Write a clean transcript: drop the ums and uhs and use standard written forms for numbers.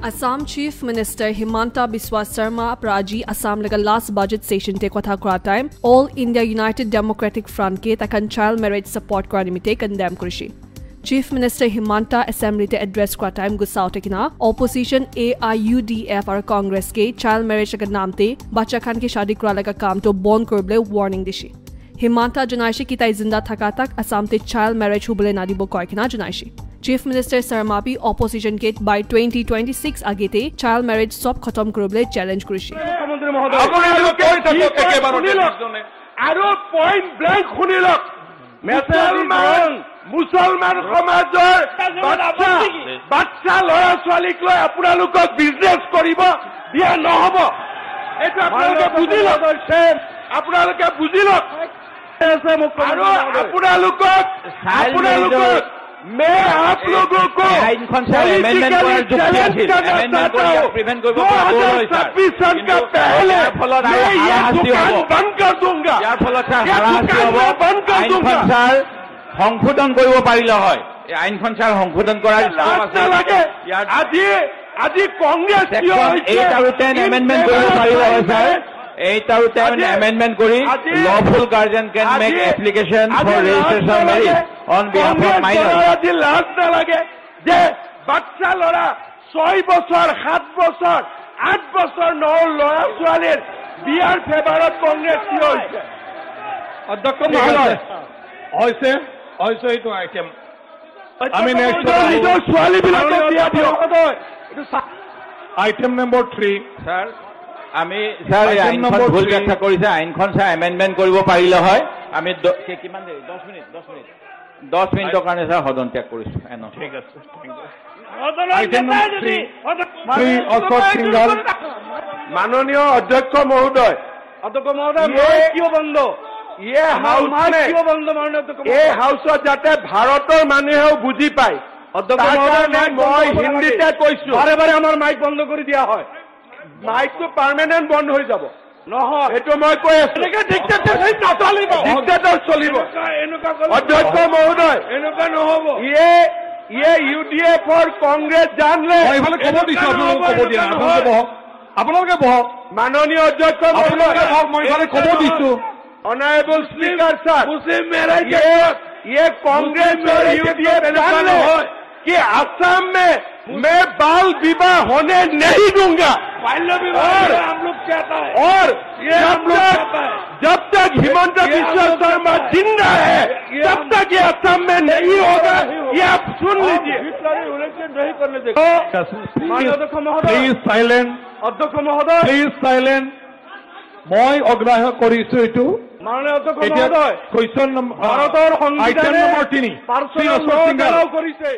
Assam Chief Minister Himanta Biswa Sarma Praji Assam laga last budget session te kotha kora time All India United Democratic Front ke takan child marriage support kora nimite condemn korishi. Chief Minister Himanta Assembly te address kora time gussa utekina opposition AIUDF aur Congress ke child marriage laga naam te bacha khan ke shadi kora laga kaam to bond korble warning dishi. Himanta janaishi ki tai zinda thaka tak Assam te child marriage hubole nadibo koikina janaishi. Chief Minister Sarma bhi opposition ke by 2026 agete child marriage sob khatam korble challenge korishi. Aro point blank khunilok মুসলমান সমাজৰ বাচ্চা লৰা ছোৱালীক লৈ আপোনালোকক business কৰিব দিয়া নহব এটা আপোনালোকে বুজিলক আৰু আপোনালোকক मैं आप लोगों को अमेंडमेंट सन का पहले मैं ये दुकान बंद कर दूंगा बंद कर दूंगा সংশোধন কৰিব পাৰিলে হয় এই আইনখন ছাৰ সংশোধন কৰাৰ লাগে আজি কংগ্ৰেছ 8 আৰু 10 এমেন্ডমেন্ট কৰিব পাৰিলে হয় ছাৰ 8 আৰু 10 amendment kori lawful guardian can make application for registration of marriage on behalf of minors. Adi last na lage je bachcha lora 6 bochor 7 bochor 8 bochor no lora swalir biar favourite congress ki hoyse অধ্যক্ষ মহোদয় hoyse eto item আমি next swali bilake dia dio item number 3 sir আমি sir আইনখন ভুল ব্যাখ্যা কৰিছে আইনখন sir amendment কৰিব পাৰিলে হয় আমি কিমান দেৰি 10 মিনিটৰ কাৰণে স্যাৰ সদন ত্যাগ কৰিছো এনো ঠিক আছে আইটেম নম্বৰ 3 অশোক সিংহল মাননীয় অধ্যক্ষ মহোদয় মই কিয় বন্ধ ইয়ে হাউস কিয় বন্ধ মাননীয় অধ্যক্ষ এই হাউসত যাতে ভাৰতৰ মানুহেও বুজি পায় অধ্যক্ষ মহোদয় মই হিন্দীতে কৈছো বাৰে বাৰে আমাৰ মাইক বন্ধ কৰি দিয়া হয় মাইকটো পাৰ্মানেন্ট বন্ধ হৈ যাব নহয় এটো মই কৈ আছো ডিক্টেটৰ চলিব অধ্যক্ষ মহোদয় এনেকা নহব ইয়ে ইউডিএফ और কংগ্ৰেছ জানলে এইফালে কব দিছো আপোনালোকে কব দিয়া আপোনালোকে বহক মাননীয় অধ্যক্ষ মহোদয় মই এইফালে কব দিছো অনারেবল স্পিকার স্যার মুসলিম মেরাজ ये कांग्रेस और यूडीएफ जानले कि असम में मैं बाल विवाह होने नहीं दूंगा बाल्य विवाह हम लोग चाहता है और ये हम लोग चाहता है जब तक हिमंत बिस्व शर्मा जिंदा है तब तक ये असम में नहीं होगा ये आप सुन लीजिए इलेक्शन नहीं करने देगा अध्यक्ष महोदय प्लीज साइलेंट अध्यक्ष महोदय प्लीज साइलेंट মই অগ্ৰাহ্য কৰিছো এটো মাননীয় অধ্যক্ষ মহোদয় কোৱেশ্চন নম্বৰ ভাৰতৰ সংবিধানে আইটেম নম্বৰ 3 পাৰ্চনেল কৰিছে